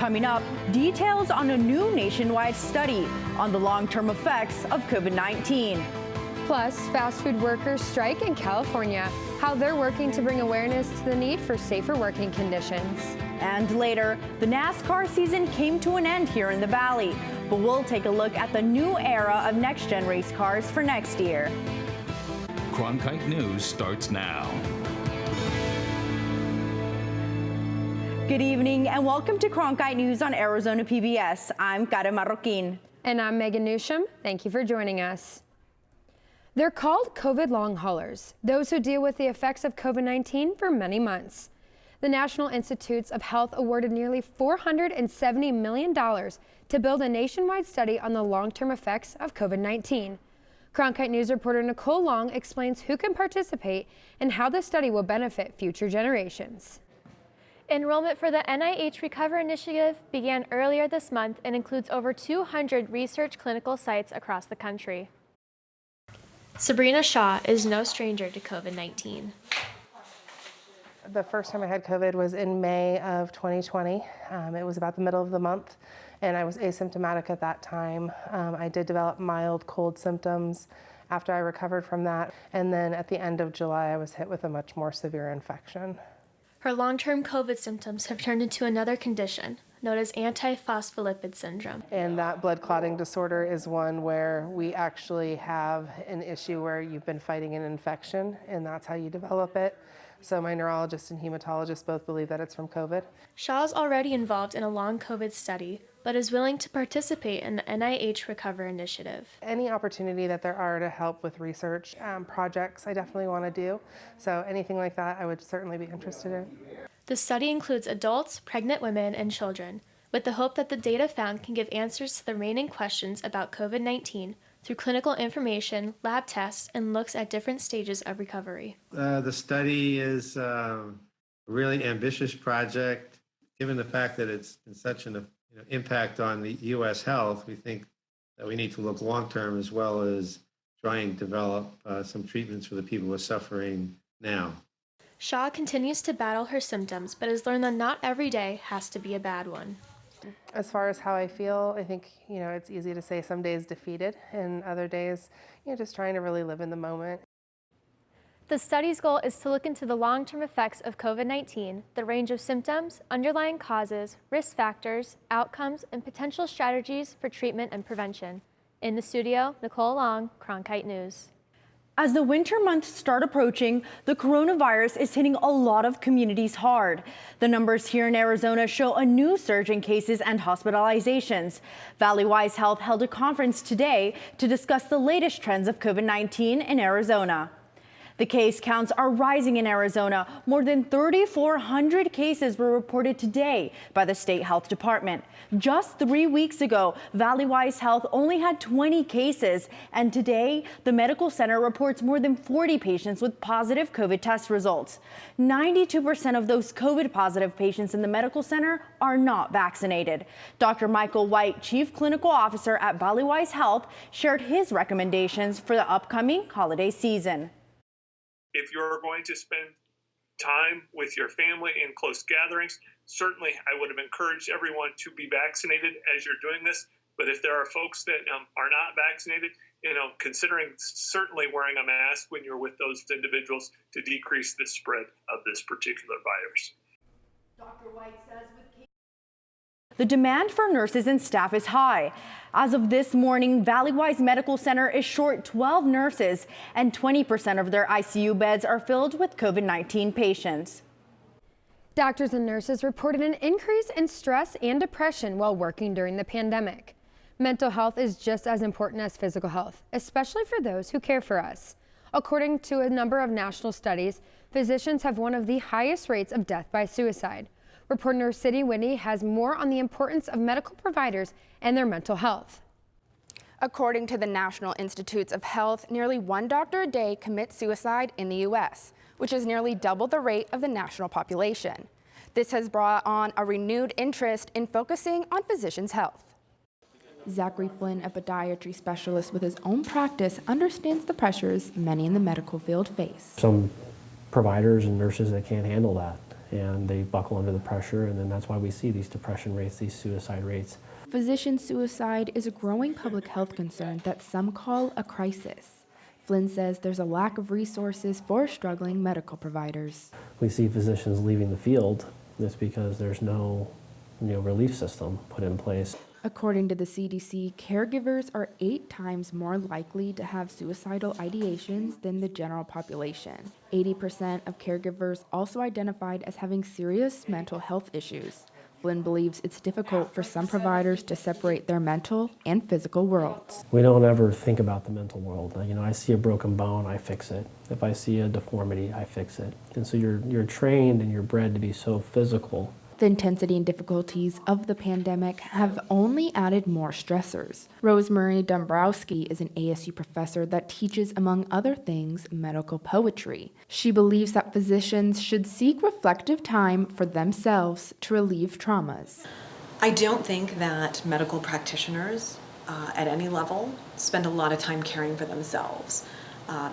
Coming up, details on a new nationwide study on the long-term effects of COVID-19. Plus, fast food workers strike in California, how they're working to bring awareness to the need for safer working conditions. And later, the NASCAR season came to an end here in the Valley, but we'll take a look at the new era of next-gen race cars for next year. Cronkite News starts now. Good evening and welcome to Cronkite News on Arizona PBS. I'm Karen MARROQUIN. And I'm Megan NEWSHAM. Thank you for joining us. They're called COVID long haulers, those who deal with the effects of COVID-19 for many months. The National Institutes of Health awarded nearly $470 million to build a nationwide study on the long-term effects of COVID-19. Cronkite News reporter Nicole Long explains who can participate and how the study will benefit future generations. Enrollment for the NIH Recover Initiative began earlier this month and includes over 200 research clinical sites across the country. Sabrina Shaw is no stranger to COVID-19. The first time I had COVID was in May of 2020. It was about the middle of the month, and I was asymptomatic at that time. I did develop mild cold symptoms after I recovered from that, and then at the end of July, I was hit with a much more severe infection. Her long-term COVID symptoms have turned into another condition, known as antiphospholipid syndrome. And that blood clotting disorder is one where we actually have an issue where you've been fighting an infection, and that's how you develop it. So my neurologist and hematologist both believe that it's from COVID. Shaw is already involved in a long COVID study, but is willing to participate in the NIH Recover Initiative. Any opportunity that there are to help with research projects, I definitely want to do. So anything like that, I would certainly be interested in. The study includes adults, pregnant women, and children, with the hope that the data found can give answers to the remaining questions about COVID-19 through clinical information, lab tests, and looks at different stages of recovery. The study is a really ambitious project. Given the fact that it's such an impact on the U.S. health, we think that we need to look long-term as well as try and develop some treatments for the people who are suffering now. Shaw continues to battle her symptoms, but has learned that not every day has to be a bad one. As far as how I feel, I think, it's easy to say some days defeated and other days, just trying to really live in the moment. The study's goal is to look into the long-term effects of COVID-19, the range of symptoms, underlying causes, risk factors, outcomes, and potential strategies for treatment and prevention. In the studio, Nicole Long, Cronkite News. As the winter months start approaching, the coronavirus is hitting a lot of communities hard. The numbers here in Arizona show a new surge in cases and hospitalizations. VALLEYWISE Health held a conference today to discuss the latest trends of COVID-19 in Arizona. The case counts are rising in Arizona. More than 3,400 cases were reported today by the state health department. Just 3 weeks ago, VALLEYWISE Health only had 20 cases, and today the medical center reports more than 40 patients with positive COVID test results. 92% of those COVID positive patients in the medical center are not vaccinated. Dr. Michael White, Chief Clinical Officer at VALLEYWISE Health, shared his recommendations for the upcoming holiday season. If you're going to spend time with your family in close gatherings, certainly I would have encouraged everyone to be vaccinated as you're doing this. But if there are folks that are not vaccinated, considering certainly wearing a mask when you're with those individuals to decrease the spread of this particular virus. Dr. White says the demand for nurses and staff is high. As of this morning, VALLEYWISE Medical Center is short 12 nurses, and 20% of their ICU beds are filled with COVID-19 patients. Doctors and nurses reported an increase in stress and depression while working during the pandemic. Mental health is just as important as physical health, especially for those who care for us. According to a number of national studies, physicians have one of the highest rates of death by suicide. Reporter City Whitney has more on the importance of medical providers and their mental health. According to the National Institutes of Health, nearly one doctor a day commits suicide in the U.S., which is nearly double the rate of the national population. This has brought on a renewed interest in focusing on physicians' health. Zachary Flynn, a podiatry specialist with his own practice, understands the pressures many in the medical field face. Some providers and nurses that can't handle that, and they buckle under the pressure, and then that's why we see these depression rates, these suicide rates. Physician suicide is a growing public health concern that some call a crisis. Flynn says there's a lack of resources for struggling medical providers. We see physicians leaving the field. It's because there's no relief system put in place. According to the CDC, caregivers are 8 times more likely to have suicidal ideations than the general population. 80% of caregivers also identified as having serious mental health issues. Flynn believes it's difficult for some providers to separate their mental and physical worlds. We don't ever think about the mental world. I see a broken bone, I fix it. If I see a deformity, I fix it. And so you're trained and you're bred to be so physical. The intensity and difficulties of the pandemic have only added more stressors. Rosemary Dombrowski is an ASU professor that teaches, among other things, medical poetry. She believes that physicians should seek reflective time for themselves to relieve traumas. I don't think that medical practitioners at any level spend a lot of time caring for themselves.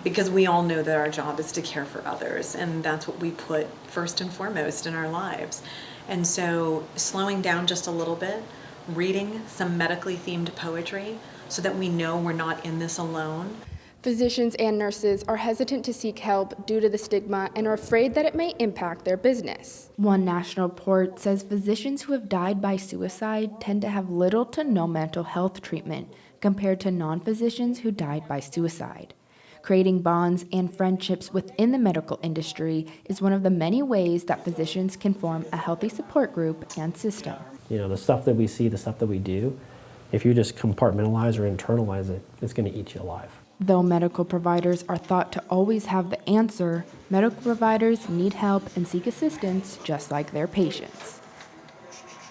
Because we all know that our job is to care for others, and that's what we put first and foremost in our lives. And so slowing down just a little bit, reading some medically themed poetry so that we know we're not in this alone. Physicians and nurses are hesitant to seek help due to the stigma and are afraid that it may impact their business. One national report says physicians who have died by suicide tend to have little to no mental health treatment compared to non-physicians who died by suicide. Creating bonds and friendships within the medical industry is one of the many ways that physicians can form a healthy support group and system. The stuff that we see, the stuff that we do, if you just compartmentalize or internalize it, it's going to eat you alive. Though medical providers are thought to always have the answer, medical providers need help and seek assistance just like their patients.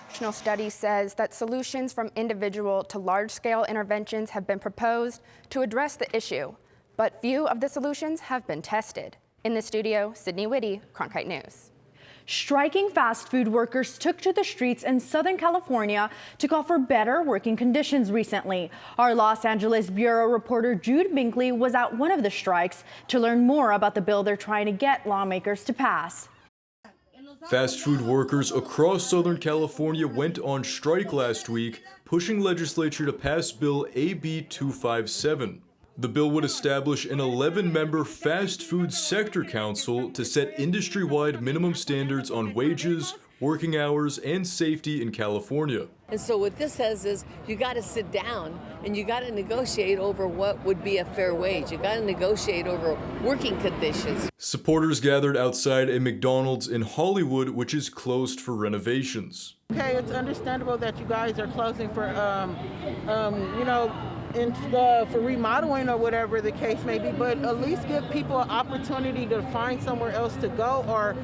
National study says that solutions from individual to large-scale interventions have been proposed to address the issue, but few of the solutions have been tested. In the studio, Sydney Whitty, Cronkite News. Striking fast food workers took to the streets in Southern California to call for better working conditions recently. Our Los Angeles Bureau reporter Jude Binkley was at one of the strikes to learn more about the bill they're trying to get lawmakers to pass. Fast food workers across Southern California went on strike last week, pushing legislature to pass Bill AB 257. The bill would establish an 11-member fast food sector council to set industry-wide minimum standards on wages, working hours, and safety in California. And so what this says is you got to sit down and you got to negotiate over what would be a fair wage. You got to negotiate over working conditions. Supporters gathered outside a McDonald's in Hollywood, which is closed for renovations. Okay, it's understandable that you guys are closing for, for remodeling or whatever the case may be, but at least give people an opportunity to find somewhere else to go or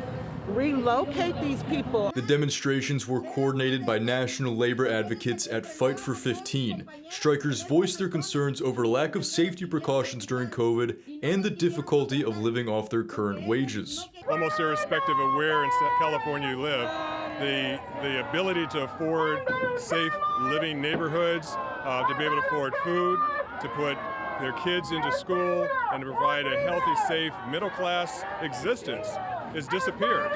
relocate these people. The demonstrations were coordinated by national labor advocates at Fight for 15. Strikers voiced their concerns over lack of safety precautions during COVID and the difficulty of living off their current wages. Almost irrespective of where in California you live, the ability to afford safe living neighborhoods, to be able to afford food, to put their kids into school, and to provide a healthy, safe, middle-class existence has disappeared.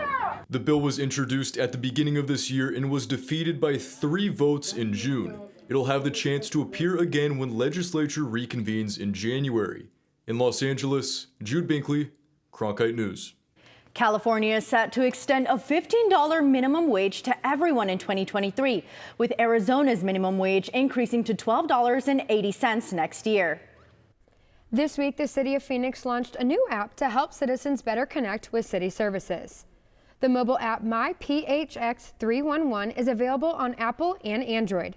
The bill was introduced at the beginning of this year and was defeated by 3 votes in June. It'll have the chance to appear again when legislature reconvenes in January. In Los Angeles, Jude Binkley, Cronkite News. California is set to extend a $15 minimum wage to everyone in 2023, with Arizona's minimum wage increasing to $12.80 next year. This week, the city of Phoenix launched a new app to help citizens better connect with city services. The mobile app MyPHX311 is available on Apple and Android.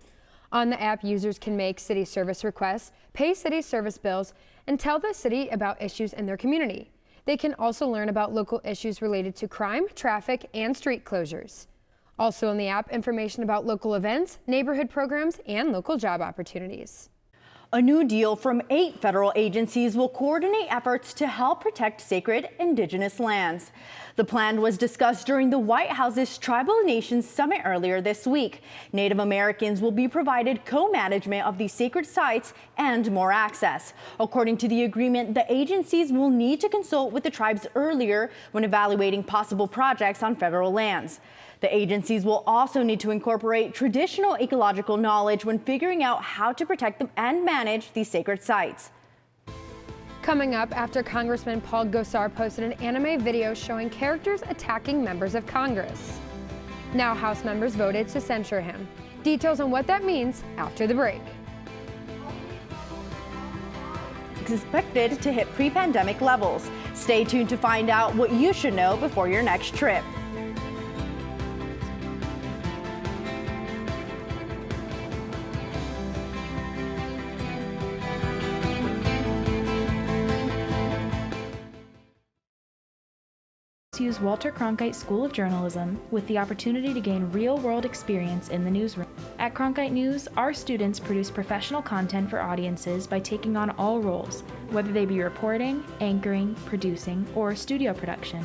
On the app, users can make city service requests, pay city service bills, and tell the city about issues in their community. They can also learn about local issues related to crime, traffic, and street closures. Also in the app, information about local events, neighborhood programs, and local job opportunities. A new deal from 8 federal agencies will coordinate efforts to help protect sacred indigenous lands. The plan was discussed during the White House's Tribal Nations Summit earlier this week. Native Americans will be provided co-management of these sacred sites and more access. According to the agreement, the agencies will need to consult with the tribes earlier when evaluating possible projects on federal lands. The agencies will also need to incorporate traditional ecological knowledge when figuring out how to protect them and manage these sacred sites. Coming up, after Congressman Paul Gosar posted an anime video showing characters attacking members of Congress. Now House members voted to censure him. Details on what that means after the break. Expected to hit pre-pandemic levels. Stay tuned to find out what you should know before your next trip. Use Walter Cronkite School of Journalism with the opportunity to gain real-world experience in the newsroom. At Cronkite News, our students produce professional content for audiences by taking on all roles, whether they be reporting, anchoring, producing, or studio production.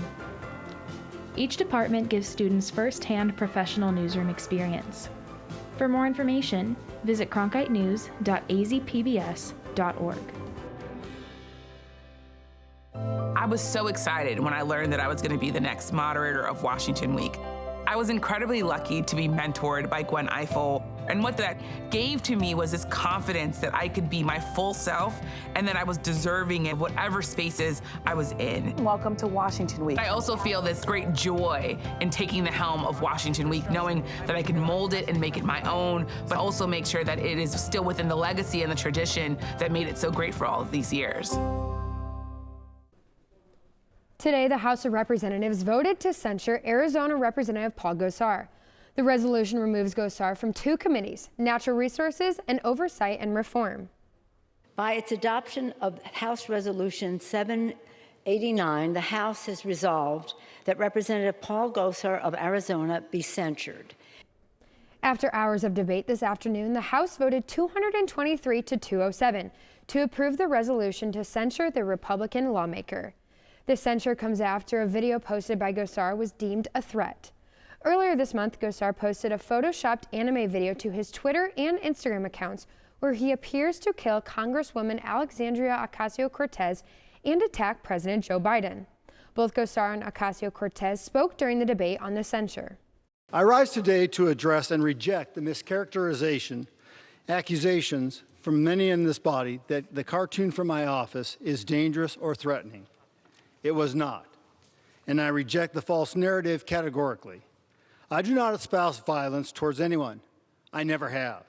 Each department gives students first-hand professional newsroom experience. For more information, visit cronkitenews.azpbs.org. I was so excited when I learned that I was going to be the next moderator of Washington Week. I was incredibly lucky to be mentored by Gwen Ifill, and what that gave to me was this confidence that I could be my full self and that I was deserving of whatever spaces I was in. Welcome to Washington Week. I also feel this great joy in taking the helm of Washington Week, knowing that I can mold it and make it my own, but also make sure that it is still within the legacy and the tradition that made it so great for all of these years. Today, the House of Representatives voted to censure Arizona Representative Paul Gosar. The resolution removes Gosar from 2 committees, Natural Resources and Oversight and Reform. By its adoption of House Resolution 789, the House has resolved that Representative Paul Gosar of Arizona be censured. After hours of debate this afternoon, the House voted 223 to 207 to approve the resolution to censure the Republican lawmaker. The censure comes after a video posted by Gosar was deemed a threat. Earlier this month, Gosar posted a photoshopped anime video to his Twitter and Instagram accounts where he appears to kill Congresswoman Alexandria Ocasio-Cortez and attack President Joe Biden. Both Gosar and Ocasio-Cortez spoke during the debate on the censure. I rise today to address and reject the mischaracterization, accusations from many in this body that the cartoon from my office is dangerous or threatening. It was not, and I reject the false narrative categorically. I do not espouse violence towards anyone. I never have.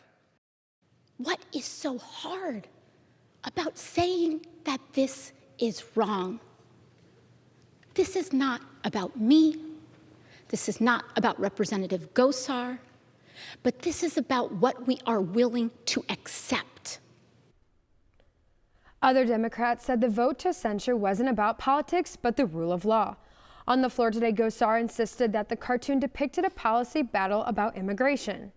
What is so hard about saying that this is wrong? This is not about me. This is not about Representative Gosar, but this is about what we are willing to accept. Other Democrats said the vote to censure wasn't about politics, but the rule of law. On the floor today, Gosar insisted that the cartoon depicted a policy battle about immigration.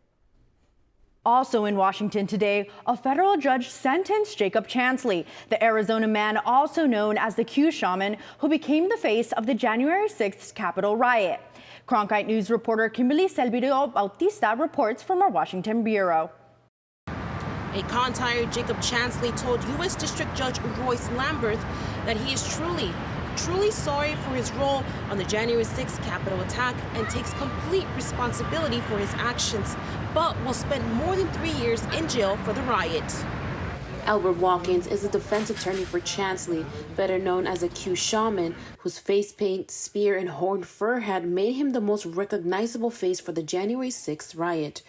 Also in Washington today, a federal judge sentenced Jacob Chansley, the Arizona man also known as the Q shaman, who became the face of the January 6th Capitol riot. Cronkite News reporter Kimberly SILVERIO-BAUTISTA reports from our Washington bureau. A con-tired Jacob Chansley told U.S. District Judge Royce Lamberth that he is truly sorry for his role on the January 6th Capitol attack and takes complete responsibility for his actions, but will spend more than 3 years in jail for the riot. Albert Watkins is a defense attorney for Chansley, better known as a Q shaman, whose face paint, spear, and horned fur hat made him the most recognizable face for the January 6th riot.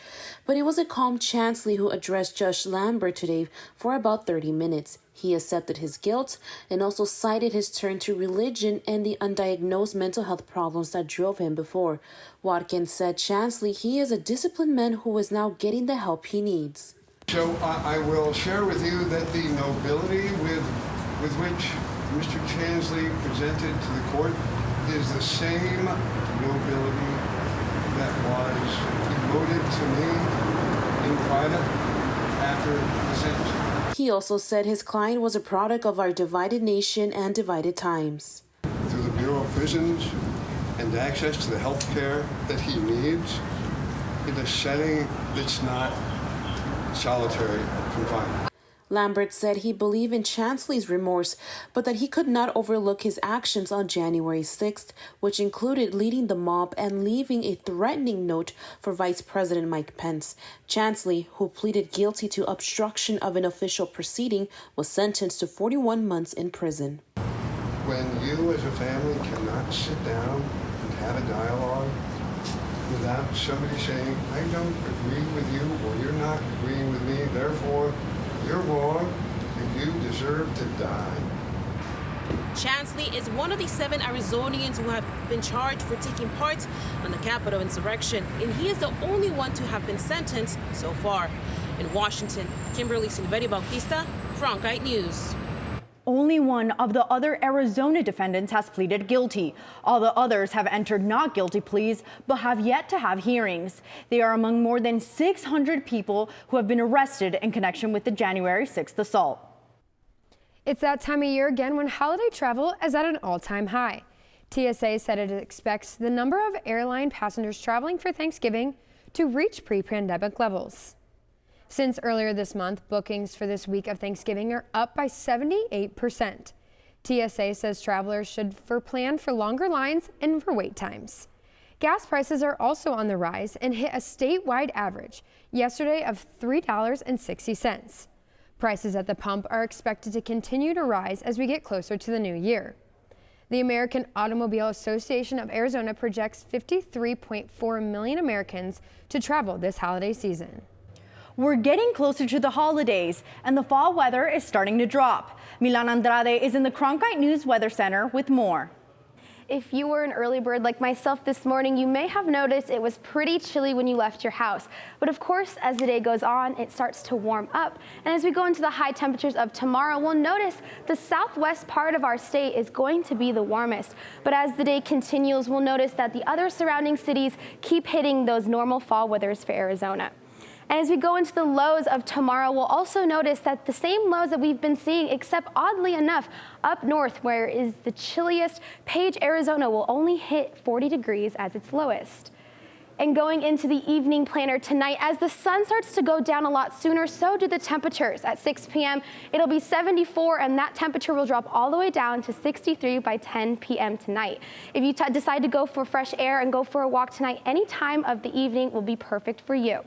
But it was a calm Chansley who addressed Judge Lambert today for about 30 minutes. He accepted his guilt and also cited his turn to religion and the undiagnosed mental health problems that drove him before. Watkins said Chansley, he is a disciplined man who is now getting the help he needs. So I will share with you that the nobility with which Mr. Chansley presented to the court is the same nobility that was emoted to me in private after the sentence. He also said his client was a product of our divided nation and divided times. Through the Bureau of Prisons and access to the health care that he needs in a setting that's not solitary confinement. Lambert said he believed in Chansley's remorse, but that he could not overlook his actions on January 6th, which included leading the mob and leaving a threatening note for Vice President Mike Pence. Chansley, who pleaded guilty to obstruction of an official proceeding, was sentenced to 41 months in prison. When you as a family cannot sit down and have a dialogue without somebody saying, I don't agree with you, or you're not agreeing with me, therefore you're wrong and you deserve to die. Chansley is one of the 7 Arizonians who have been charged for taking part in the Capitol insurrection, and he is the only one to have been sentenced so far. In Washington, Kimberly Silverio-Bautista, Cronkite News. Only one of the other Arizona defendants has pleaded guilty. All the others have entered not guilty pleas, but have yet to have hearings. They are among more than 600 people who have been arrested in connection with the January 6th assault. It's that time of year again when holiday travel is at an all-time high. TSA said it expects the number of airline passengers traveling for Thanksgiving to reach pre-pandemic levels. Since earlier this month, bookings for this week of Thanksgiving are up by 78%. TSA says travelers should plan for longer lines and for wait times. Gas prices are also on the rise and hit a statewide average yesterday of $3.60. Prices at the pump are expected to continue to rise as we get closer to the new year. The American Automobile Association of Arizona projects 53.4 million Americans to travel this holiday season. We're getting closer to the holidays, and the fall weather is starting to drop. MILAN Andrade is in the Cronkite News Weather Center with more. If you were an early bird like myself this morning, you may have noticed it was pretty chilly when you left your house. But of course, as the day goes on, it starts to warm up. And as we go into the high temperatures of tomorrow, we'll notice the southwest part of our state is going to be the warmest. But as the day continues, we'll notice that the other surrounding cities keep hitting those normal fall weathers for Arizona. And as we go into the lows of tomorrow, we'll also notice that the same lows that we've been seeing, except oddly enough, up north, where is the chilliest, Page, Arizona, will only hit 40 degrees as its lowest. And going into the evening planner tonight, as the sun starts to go down a lot sooner, so do the temperatures. At 6 p.m., it'll be 74, and that temperature will drop all the way down to 63 by 10 p.m. tonight. If you decide to go for fresh air and go for a walk tonight, any time of the evening will be perfect for you.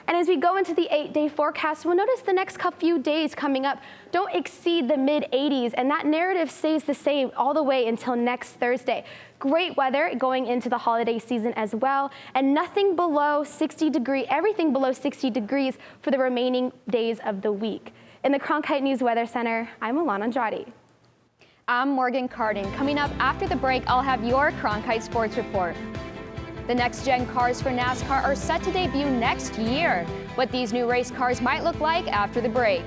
And as we go into the 8-day forecast, we'll notice the next few days coming up don't exceed the mid-80s, and that narrative stays the same all the way until next Thursday. Great weather going into the holiday season as well, and nothing below 60 degrees, everything below 60 degrees for the remaining days of the week. In the Cronkite News Weather Center, I'm Milan Andrade. I'm Morgan Carden. Coming up after the break, I'll have your Cronkite Sports Report. The next-gen cars for NASCAR are set to debut next year. What these new race cars might look like after the break.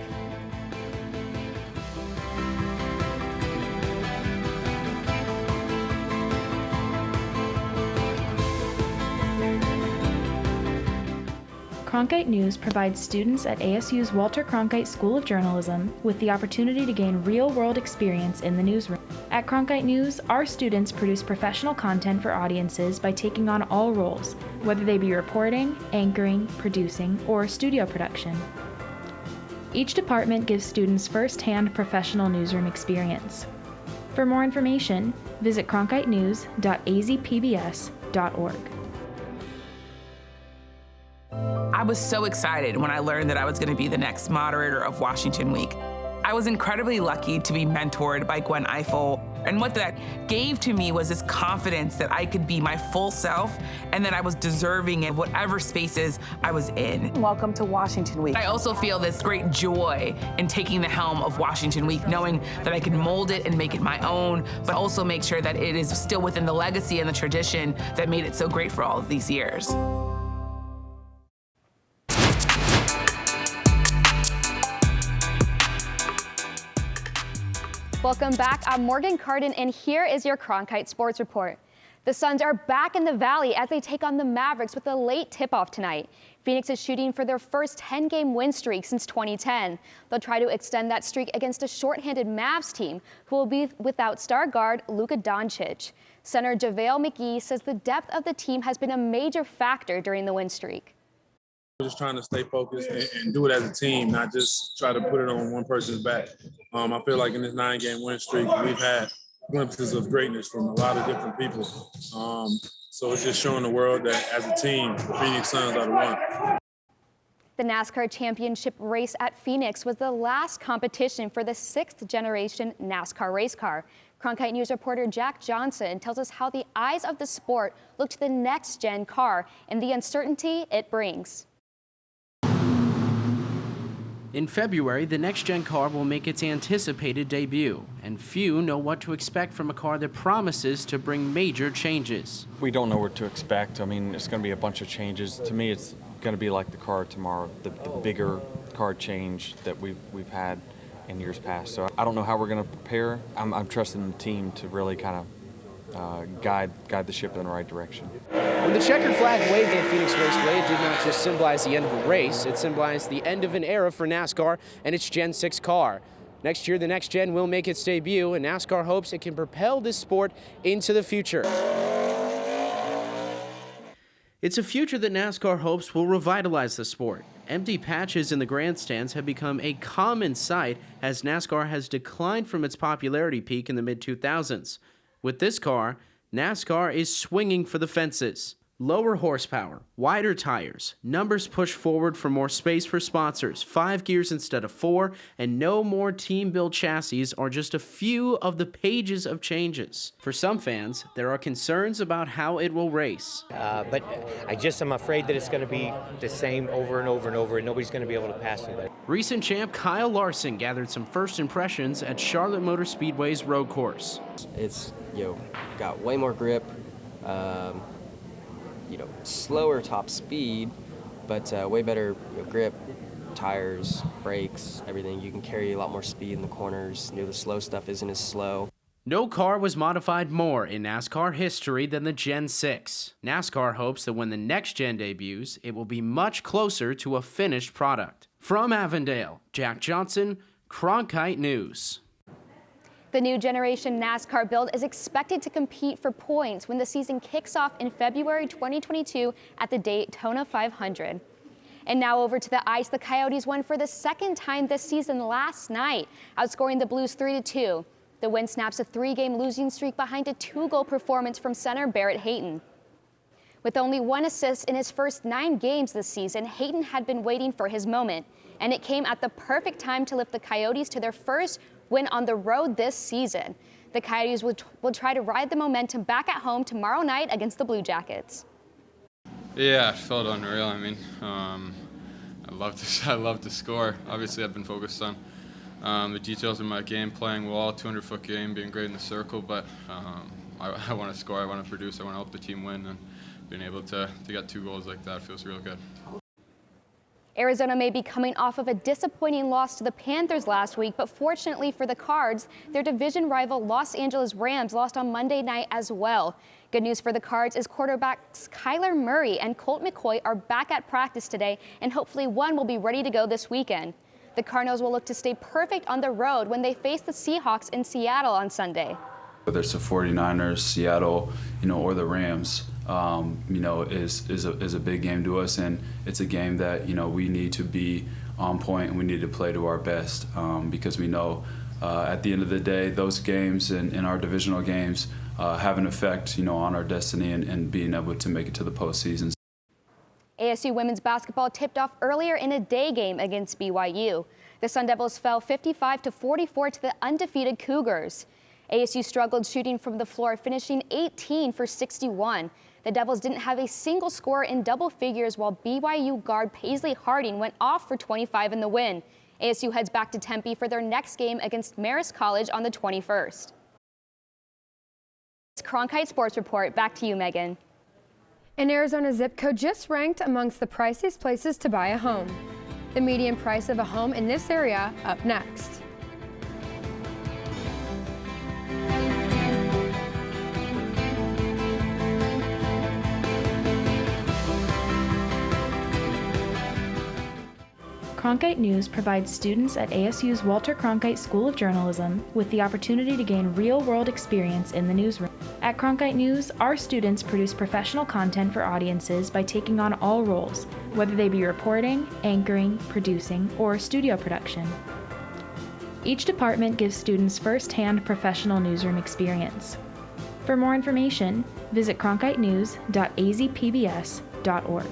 Cronkite News provides students at ASU's Walter Cronkite School of Journalism with the opportunity to gain real-world experience in the newsroom. At Cronkite News, our students produce professional content for audiences by taking on all roles, whether they be reporting, anchoring, producing, or studio production. Each department gives students first-hand professional newsroom experience. For more information, visit cronkitenews.azpbs.org. I was so excited when I learned that I was going to be the next moderator of Washington Week. I was incredibly lucky to be mentored by Gwen Ifill, and what that gave to me was this confidence that I could be my full self and that I was deserving of whatever spaces I was in. Welcome to Washington Week. I also feel this great joy in taking the helm of Washington Week, knowing that I can mold it and make it my own, but also make sure that it is still within the legacy and the tradition that made it so great for all of these years. Welcome back. I'm Morgan Carden, and here is your Cronkite Sports Report. The Suns are back in the Valley as they take on the Mavericks with a late tip-off tonight. Phoenix is shooting for their first 10-game win streak since 2010. They'll try to extend that streak against a shorthanded Mavs team who will be without star guard Luka Doncic. Center JAVALE McGee says the depth of the team has been a major factor during the win streak. We're just trying to stay focused and do it as a team, not just try to put it on one person's back. I feel like in this 9-game win streak, we've had glimpses of greatness from a lot of different people. So it's just showing the world that as a team, the Phoenix Suns are the one. The NASCAR championship race at Phoenix was the last competition for the 6th generation NASCAR race car. Cronkite News reporter Jack Johnson tells us how the eyes of the sport look to the next gen car and the uncertainty it brings. In February, the next-gen car will make its anticipated debut, and few know what to expect from a car that promises to bring major changes. We don't know what to expect. I mean, it's going to be a bunch of changes. To me, it's going to be like the car tomorrow, the bigger car change that we've had in years past. So I don't know how we're going to prepare. I'm trusting the team to really kind of guide the ship in the right direction. When the checkered flag waved at Phoenix Raceway, it did not just symbolize the end of a race, it symbolized the end of an era for NASCAR and its Gen 6 car. Next year, the next gen will make its debut, and NASCAR hopes it can propel this sport into the future. It's a future that NASCAR hopes will revitalize the sport. Empty patches in the grandstands have become a common sight as NASCAR has declined from its popularity peak in the mid-2000s. With this car, NASCAR is swinging for the fences. Lower horsepower, wider tires, numbers pushed forward for more space for sponsors, 5 gears instead of 4, and no more team-built chassis are just a few of the pages of changes. For some fans, there are concerns about how it will race. But I'm afraid that it's going to be the same over and over and over, and nobody's going to be able to pass anybody. Recent champ Kyle Larson gathered some first impressions at Charlotte Motor Speedway's road course. It's, got way more grip. Slower top speed, but way better grip, tires, brakes, everything. You can carry a lot more speed in the corners. The slow stuff isn't as slow. No car was modified more in NASCAR history than the Gen 6. NASCAR hopes that when the next gen debuts, it will be much closer to a finished product. From Avondale, Jack Johnson, Cronkite News. The new generation NASCAR build is expected to compete for points when the season kicks off in February 2022 at the Daytona 500. And now over to the ice, the Coyotes won for the second time this season last night, outscoring the Blues 3-2. The win snaps a 3-game losing streak behind a 2-goal performance from center Barrett Hayton. With only 1 assist in his first 9 games this season, Hayton had been waiting for his moment, and it came at the perfect time to lift the Coyotes to their first win on the road this season. The Coyotes will try to ride the momentum back at home tomorrow night against the Blue Jackets. Yeah, it felt unreal. I mean, I love to score. Obviously, I've been focused on the details of my game, playing well, 200-foot game, being great in the circle, but I want to score, I want to produce, I want to help the team win, and being able to get 2 goals like that feels real good. Arizona may be coming off of a disappointing loss to the Panthers last week, but fortunately for the Cards, their division rival Los Angeles Rams lost on Monday night as well. Good news for the Cards is quarterbacks Kyler Murray and Colt McCoy are back at practice today, and hopefully one will be ready to go this weekend. The Cardinals will look to stay perfect on the road when they face the Seahawks in Seattle on Sunday. Whether it's the 49ers, Seattle, or the Rams, is a big game to us, and it's a game that we need to be on point and we need to play to our best because we know at the end of the day those games and our divisional games have an effect on our destiny and being able to make it to the postseason. ASU women's basketball tipped off earlier in a day game against BYU. The Sun Devils fell 55-44 to the undefeated Cougars. ASU struggled shooting from the floor, finishing 18 for 61. The Devils didn't have a single scorer in double figures, while BYU guard Paisley Harding went off for 25 in the win. ASU heads back to Tempe for their next game against Marist College on the 21st. It's Cronkite Sports Report. Back to you, Megan. An Arizona zip code just ranked amongst the priciest places to buy a home. The median price of a home in this area up next. Cronkite News provides students at ASU's Walter Cronkite School of Journalism with the opportunity to gain real-world experience in the newsroom. At Cronkite News, our students produce professional content for audiences by taking on all roles, whether they be reporting, anchoring, producing, or studio production. Each department gives students first-hand professional newsroom experience. For more information, visit cronkitenews.azpbs.org.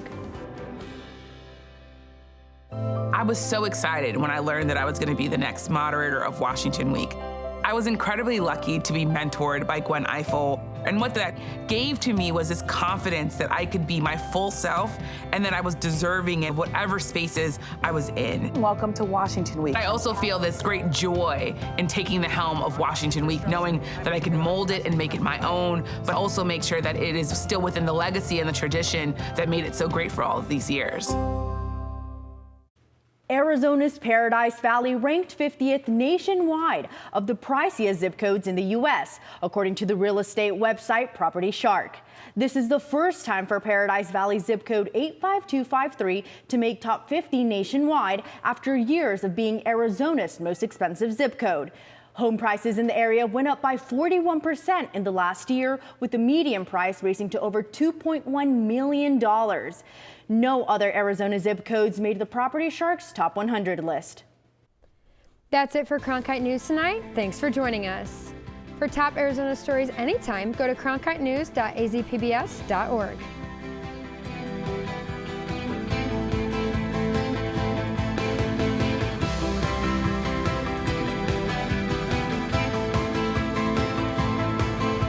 I was so excited when I learned that I was going to be the next moderator of Washington Week. I was incredibly lucky to be mentored by Gwen Ifill, and what that gave to me was this confidence that I could be my full self and that I was deserving in whatever spaces I was in. Welcome to Washington Week. I also feel this great joy in taking the helm of Washington Week, knowing that I can mold it and make it my own, but also make sure that it is still within the legacy and the tradition that made it so great for all of these years. Arizona's Paradise Valley ranked 50th nationwide of the priciest zip codes in the U.S., according to the real estate website Property Shark. This is the first time for Paradise Valley zip code 85253 to make top 50 nationwide after years of being Arizona's most expensive zip code. Home prices in the area went up by 41% in the last year, with the median price racing to over $2.1 million. No other Arizona zip codes made the Property Shark's top 100 list. That's it for Cronkite News tonight. Thanks for joining us. For top Arizona stories anytime, go to cronkitenews.azpbs.org.